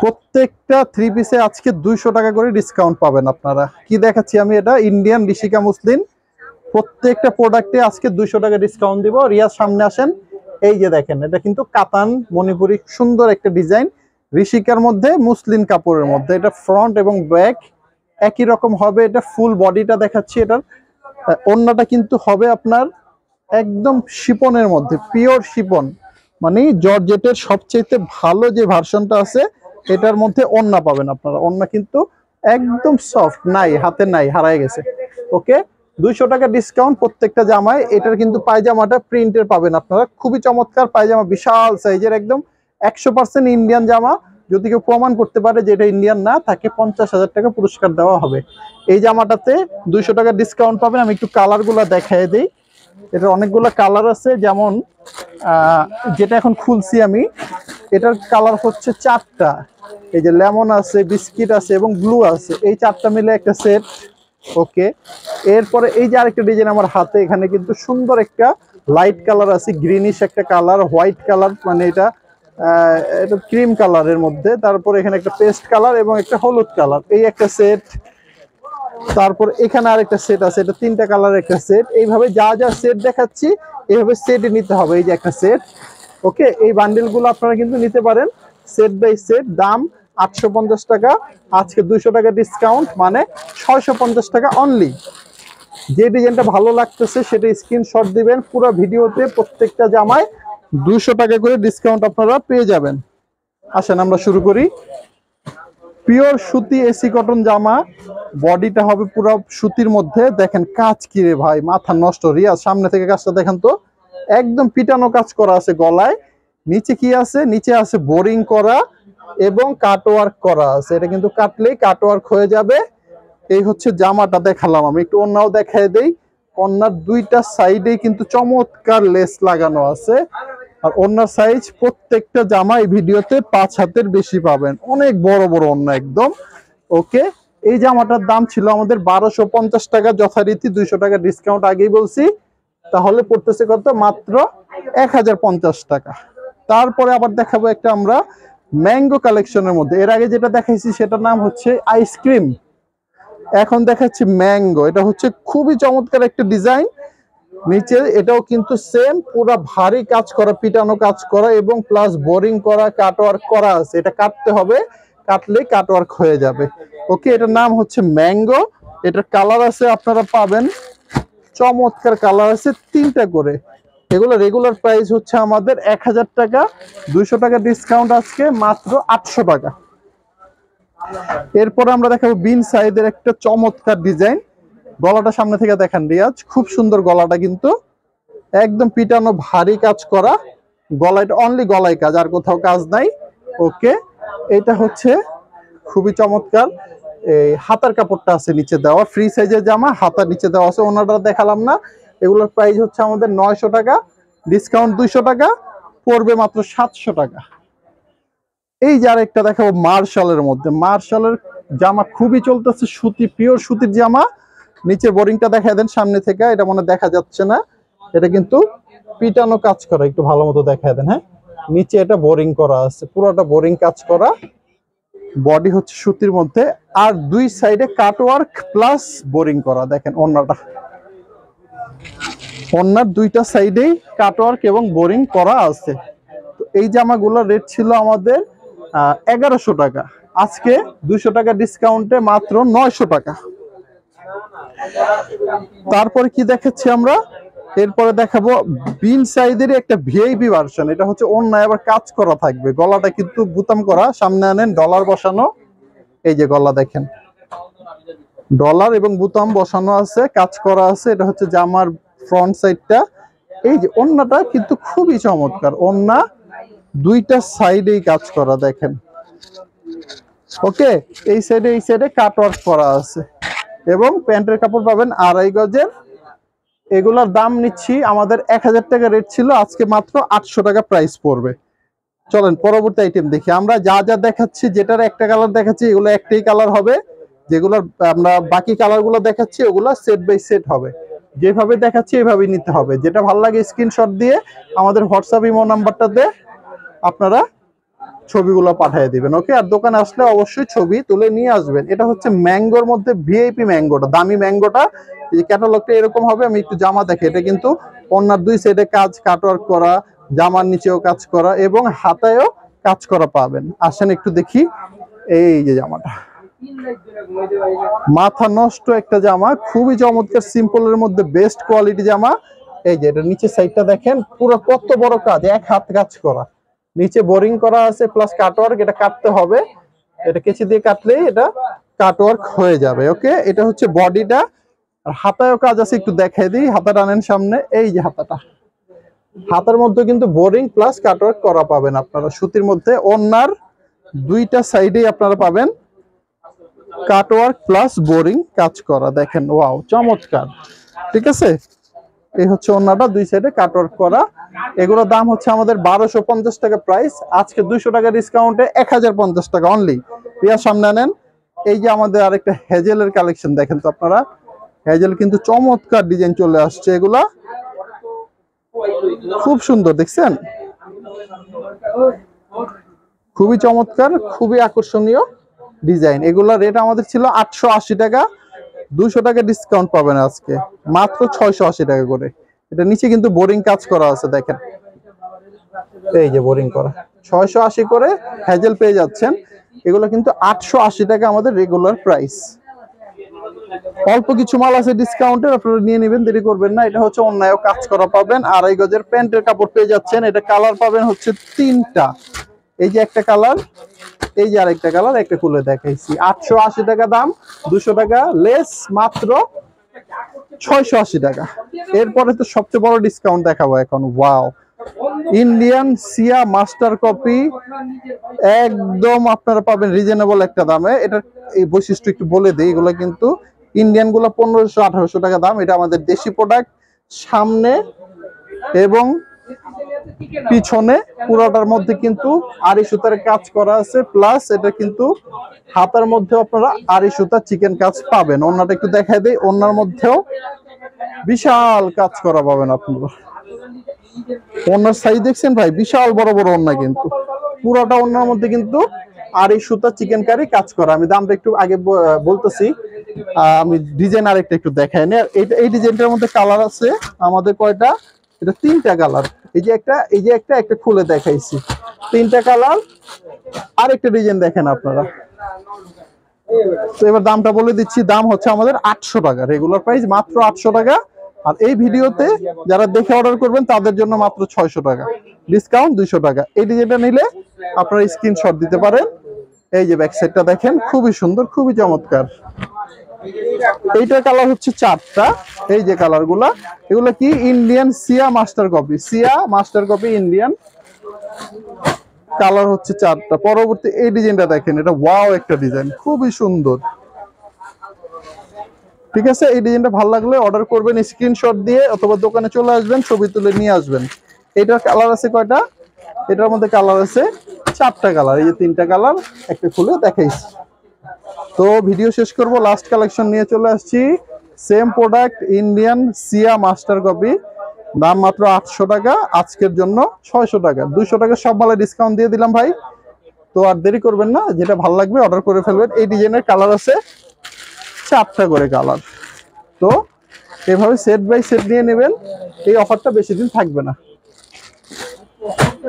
প্রত্যেকটা থ্রি পিসে আজকে 200 টাকা করে ডিসকাউন্ট পাবেন আপনারা। কি দেখাচ্ছি আমি, এটা ইন্ডিয়ান ঋষিকা মুসলিন। প্রত্যেকটা প্রোডাক্টে আজকে 200 টাকা ডিসকাউন্ট দিব। রিয়াজ সামনে আসেন। এই যে দেখেন, এটা কিন্তু কাতান মণিপুরি সুন্দর একটা ডিজাইন, ঋষিকার মধ্যে মুসলিন কাপড়ের মধ্যে। এটা ফ্রন্ট এবং ব্যাক একই রকম হবে। এটা ফুল বডিটা দেখাচ্ছি। এটার ওড়নাটা কিন্তু হবে আপনার একদম শিপনের মধ্যে, পিওর শিপন, মানে জর্জেটের সবচেয়ে ভালো যে ভার্সনটা আছে এটার মধ্যে ওড়না পাবেন আপনারা। ওড়না কিন্তু একদম সফট, নাই হাতে নাই, হারায় গেছে। ওকে, 200 টাকা ডিসকাউন্ট প্রত্যেকটা জামায়। এটার কিন্তু পায়জামাটা প্রিন্টের পাবেন আপনারা, খুবই চমৎকার পায়জামা, বিশাল সাইজের, একদম 100% ইন্ডিয়ান জামা। যদি কেউ প্রমাণ করতে পারে যে এটা ইন্ডিয়ান না, তাকে 50,000 টাকা পুরস্কার দেওয়া হবে। এই জামাটাতে 200 টাকা ডিসকাউন্ট পাবেন। আমি একটু কালারগুলো দেখাই দিই। এটার অনেকগুলো কালার আছে, যেমন যেটা এখন খুলছি আমি, এটার কালার হচ্ছে 4টা। এই যে লেমন আছে, বিস্কিট আছে এবং ব্লু আছে, এই 4টা মিলে একটা সেট। ওকে, এরপরে এই যে আরেকটা ডিজাইন আমার হাতে, এখানে কিন্তু সুন্দর একটা লাইট কালার আছে, গ্রিনিশ একটা কালার, হোয়াইট কালার, মানে এটা এটা ক্রিম কালারের মধ্যে। তারপরে এখানে একটা পেস্ট কালার এবং একটা হলুদ কালার, এই একটা সেট। তারপর এখানে আরেকটা সেট আছে, এটা 3টা কালার একটা সেট। এইভাবে যা যা সেট দেখাচ্ছি এইভাবে সেটই নিতে হবে। এই যে একটা সেট। ওকে, এই বান্ডেলগুলো আপনারা কিন্তু নিতে পারেন সেট বাই সেট। দাম 850 টাকা, আজকে 200 টাকা ডিসকাউন্ট, মানে 650 টাকা অনলি। যে ডিজাইনটা ভালো লাগতেছে সেটা স্ক্রিনশট দিবেন। পুরো ভিডিওতে প্রত্যেকটা জামায় 200 টাকা করে ডিসকাউন্ট আপনারা পেয়ে যাবেন। আসেন আমরা শুরু করি। পিওর সুতি এসি কটন জামা, বডিটা হবে পুরো সুতির মধ্যে। দেখেন কাজ কি রে ভাই, মাথা নষ্ট। রিয়াজ সামনে থেকে কাজটা দেখেন তো, একদম পিটানো কাজ করা আছে গলায়। নিচে কি আছে, নিচে আছে বোরিং করা এবং কাটওয়ার্ক করা আছে। এটা কিন্তু কাটলেই কাটওয়ার্ক হয়ে যাবে। এই হচ্ছে জামাটা দেখালাম আমি, একটু অন্যও দেখায় দেই। অন্যার দুইটা সাইডে কিন্তু চমৎকার লেস লাগানো আছে। আর ওন্নার সাইজ প্রত্যেকটা জামা এই ভিডিওতে 5 হাতের বেশি পাবেন, অনেক বড় বড় ওন্না একদম। ওকে, এই জামাটার দাম ছিল আমাদের 1250 টাকা, যথারীতি 200 টাকা ডিসকাউন্ট আগেই বলছি। তাহলে পড়তেছে কত, মাত্র 1050 টাকা। তারপরে আবার দেখাবো একটা আমরা ম্যাঙ্গো কালেকশনের মধ্যে। এর আগে যেটা দেখাইছি সেটার নাম হচ্ছে আইসক্রিম, এখন দেখাচ্ছি ম্যাঙ্গো। এটা হচ্ছে খুবই চমৎকার একটা ডিজাইন। নিচে এটাও কিন্তু সেম পুরো ভারী কাজ করা, পিটানো কাজ করা এবং প্লাস বোরিং করা, কাটওয়ার্ক করা আছে। এটা কাটতে হবে, কাটলে কাটওয়ার্ক হয়ে যাবে। ওকে, এটার নাম হচ্ছে ম্যাঙ্গো। এটার কালার আছে, আপনারা পাবেন চমৎকার কালার আছে 3টা করে। এগুলো রেগুলার প্রাইস হচ্ছে আমাদের 1000 টাকা, 200 টাকা ডিসকাউন্ট আজকে মাত্র 800 টাকা। এরপরে আমরা দেখাবো বিন সাইজের একটা চমৎকার ডিজাইন। গলাটা সামনে থেকে দেখেন রিয়াজ, খুব সুন্দর গলাটা, কিন্তু একদম পিটানো ভারী কাজ করা গলাটা, অনলি গলায় কাজ, আর কোথাও কাজ নাই। ওকে, এটা হচ্ছে খুবই চমৎকার। এই হাতার কাপড়টা আছে নিচে দেওয়া, ফ্রি সাইজের জামা, হাতার নিচে দেওয়া আছে। ওনাটা দেখালাম না। এগুলোর প্রাইস হচ্ছে আমাদের 900 টাকা, ডিসকাউন্ট 200 টাকা, পড়বে মাত্র 700 টাকা। এই যে আরেকটা দেখাবো মার্শালের মধ্যে। মার্শালের জামা খুবই চলতেছে, সুতি, পিওর সুতির জামা। নিচে বোরিংটা দেখা দেন সামনে থেকে, এটা মনে দেখা যাচ্ছে না। এটা কিন্তু পিটানো কাজ করা, একটু ভালো মতো দেখা দেন। হ্যাঁ, নিচে এটা বোরিং করা আছে, পুরোটা বোরিং কাজ করা। বডি হচ্ছে সুতির মধ্যে, আর দুই সাইডে কাটওয়ার্ক প্লাস বোরিং করা। দেখেন ওন্নাটা, ওন্নার দুইটা সাইডেই কাটওয়ার্ক এবং বোরিং করা আছে। তো এই জামাগুলোর রেট ছিল আমাদের 1100 টাকা, আজকে 200 টাকা ডিসকাউন্টে মাত্র 900 টাকা। তারপরে কি দেখাচ্ছি আমরা, এরপরে দেখাবো বিন সাইজের একটা ভিআইপি ভার্সন। এটা হচ্ছে অন্যায় আবার কাজ করা থাকবে, গলাটা কিন্তু বুতাম করা, সামনে আনেন ডলার বসানো। এই যে গলা দেখেন, ডলার এবং বুতাম বসানো আছে, কাজ করা আছে। এটা হচ্ছে জামার ফ্রন্ট সাইডটা। এই যে ওন্নাটা কিন্তু খুবই চমৎকার, ওন্না দুইটা সাইডেই কাজ করা দেখেন। ওকে, এই সাইডে কাটওয়ার্ক করা আছে এবং প্যান্টের কাপড় পাবেন 2.5 গজের। এগুলোর দাম নিচ্ছি আমাদের 1000 টাকা রেট ছিল, আজকে মাত্র 800 টাকা প্রাইস পড়বে। চলেন পরবর্তী আইটেম দেখি। আমরা যা যা দেখাচ্ছি, যেটার একটা কালার দেখাচ্ছি এগুলো একটাই কালার হবে, যেগুলোর আমরা বাকি কালারগুলো দেখাচ্ছি ওগুলো সেট বাই সেট হবে। যেভাবে দেখাচ্ছি এভাবেই নিতে হবে। যেটা ভালো লাগে স্ক্রিনশট দিয়ে আমাদের হোয়াটসঅ্যাপ ইমো নাম্বারটাতে আপনারা ছবিগুলো পাঠিয়ে দিবেন। ওকে, আর দোকানে আসলে অবশ্যই ছবি তুলে নিয়ে আসবেন। এটা হচ্ছে ম্যাঙ্গোর মধ্যে ভিআইপি ম্যাঙ্গোটা, দামি ম্যাঙ্গোটা। এই যে ক্যাটালগটা এরকম হবে। আমি একটু জামা দেখে, এটা কিন্তু ওনার দুই সাইডে কাজ, কাটওয়ার্ক করা, জামার নিচেও কাজ করা এবং হাতায়ও কাজ করা পাবেন। আসেন একটু দেখি। এই যে জামাটা মাথা নষ্ট একটা জামা, খুবই চমৎকার, সিম্পলের মধ্যে বেস্ট কোয়ালিটি জামা। এই যে এটা নিচের সাইডটা দেখেন, পুরো কত বড় কাজ, এক হাত কাজ করা, নিচে বোরিং করা আছে প্লাস কাটওয়ার্ক। এটা কাটতে হবে, এটা কেচি দিয়ে কাটলেই এটা কাটওয়ার্ক হয়ে যাবে। ওকে, এটা হচ্ছে বডিটা। আর হাতায়ও কাজ আছে, একটু দেখাই দিই। হাতাটা আনেন সামনে। এই যে হাতাটা, হাতার মধ্যে কিন্তু বোরিং প্লাস কাটওয়ার্ক করা পাবেন আপনারা সুতির মধ্যে। ওন্নার দুইটা সাইডেই আপনারা পাবেন কাটওয়ার্ক প্লাস বোরিং কাজ করা। দেখেন, ওয়াও, চমৎকার। ঠিক আছে, এই হচ্ছে ওন্নাটা, দুই সাইডে কাটওয়ার্ক করা। এগুলোর দাম হচ্ছে আমাদের 1250 টাকা প্রাইস। আজকে 200 টাকা ডিসকাউন্টে 1050 টাকা অনলি। রিয়ার সামনে আনেন। এই যে আমাদের আরেকটা হেজেলের কালেকশন দেখেন তো আপনারা। হেজেল কিন্তু চমৎকার ডিজাইন চলে আসছে, এগুলা খুব সুন্দর, দেখছেন, খুবই চমৎকার, খুবই আকর্ষণীয় ডিজাইন। এগুলা রেট আমাদের ছিল 880 টাকা, 200 টাকা ডিসকাউন্ট পাবেন আজকে মাত্র 680 টাকা করে। এটা নিচে কিন্তু বোরিং কাজ করা আছে, দেখেন, এই যে বোরিং করা। 680 করে হেজেল পেয়ে যাচ্ছেন। এগুলো কিন্তু 880 টাকা আমাদের রেগুলার প্রাইস। অল্প কিছু মাল আছে ডিসকাউন্টের, আপনারা নিয়ে নেবেন, দেরি করবেন না। এটা হচ্ছে অন্যায় কাজ করা পাবেন। 2.5 গজের প্যান্টের কাপড় পেয়ে যাচ্ছেন। এটা কালার পাবেন হচ্ছে 3টা। এই যে একটা কালার, এই যে আরেকটা কালার, একটা খুলে দেখাইছি। 880 টাকা দাম, 200 টাকা লেস, মাত্র 680 টাকা। এরপরে তো সবচেয়ে বড় ডিসকাউন্ট দেখাবো এখন। ওয়াও, ইন্ডিয়ান সিয়া মাস্টার কপি, একদম আপনারা পাবেন রিজনেবল একটা দামে। এটার এই বৈশিষ্ট্য একটু বলে দিই। এগুলো কিন্তু ইন্ডিয়ান গুলো 1500-1800 টাকা দাম। এটা আমাদের দেশি প্রোডাক্ট। সামনে এবং পিছনে পুরোটার মধ্যে কিন্তু আড়ি সুতার কাজ করা আছে, প্লাস এটা কিন্তু হাতার মধ্যে আপনারা আড়ি সুতা চিকেন কাজ পাবেন। ওন্নাটা একটু দেখাই দেই। ওন্নার মধ্যেও বিশাল কাজ করা পাবেন আপনারা। ওন্নার সাইজ দেখছেন ভাই, বিশাল বড় বড় ওন্না, কিন্তু পুরোটা ওন্নার মধ্যে কিন্তু আড়ি সুতা চিকেন কারি কাজ করা। আমি দামটা একটু আগে বলতেছি, আমি ডিজাইন আরেকটা একটু দেখাই নি। এই ডিজাইনটার মধ্যে কালার আছে আমাদের কয়টা? এটা 3টা কালার। এই যে একটা, এই যে একটা খুলে দেখাইছি, 3টা কালার। আরেকটা ডিজাইন দেখেন আপনারা। তো এবার দামটা বলে দিচ্ছি। দাম হচ্ছে আমাদের 800 টাকা, রেগুলার প্রাইস মাত্র 800 টাকা। আর এই ভিডিওতে যারা দেখে অর্ডার করবেন তাদের জন্য মাত্র 600 টাকা, ডিসকাউন্ট 200 টাকা। এই ডিজাইনটা নিলে আপনারা স্ক্রিনশট দিতে পারেন। এই যে ব্যাক সাইডটা দেখেন, খুবই সুন্দর, খুবই চমৎকার। এইটার কালার হচ্ছে 4টা। এই যে কালার গুলা, এগুলো কি ইন্ডিয়ান সিয়া মাস্টার কপি, সিয়া মাস্টার কপি ইন্ডিয়ান। কালার হচ্ছে 4টা। পরবর্তী এই ডিজাইনটা দেখেন, এটা ওয়াও একটা ডিজাইন, খুবই সুন্দর। ঠিক আছে, এই ডিজাইনটা ভালো লাগলে অর্ডার করবেন স্ক্রিনশট দিয়ে, অথবা দোকানে চলে আসবেন, ছবি তুলে নিয়ে আসবেন। এটার কালার আছে কয়টা? এটার মধ্যে কালার আছে 4টা কালার। এই যে 3টা কালার, একটা খুলে দেখাইছি। তো ভিডিও শেষ করব, লাস্ট কালেকশন নিয়ে চলে আসছি। সেম প্রোডাক্ট, ইন্ডিয়ান সিয়া মাস্টার কপি, দাম মাত্র 800 টাকা, আজকের জন্য 600 টাকা। 200 টাকা সব মালে ডিসকাউন্ট দিয়ে দিলাম ভাই। তো আর দেরি করবেন না, যেটা ভালো লাগবে অর্ডার করে ফেলবেন। এই ডিজাইনের কালার আছে 4টা করে কালার। তো এভাবে সেট বাই সেট নিয়ে নেবেন। এই অফারটা বেশি দিন থাকবে না।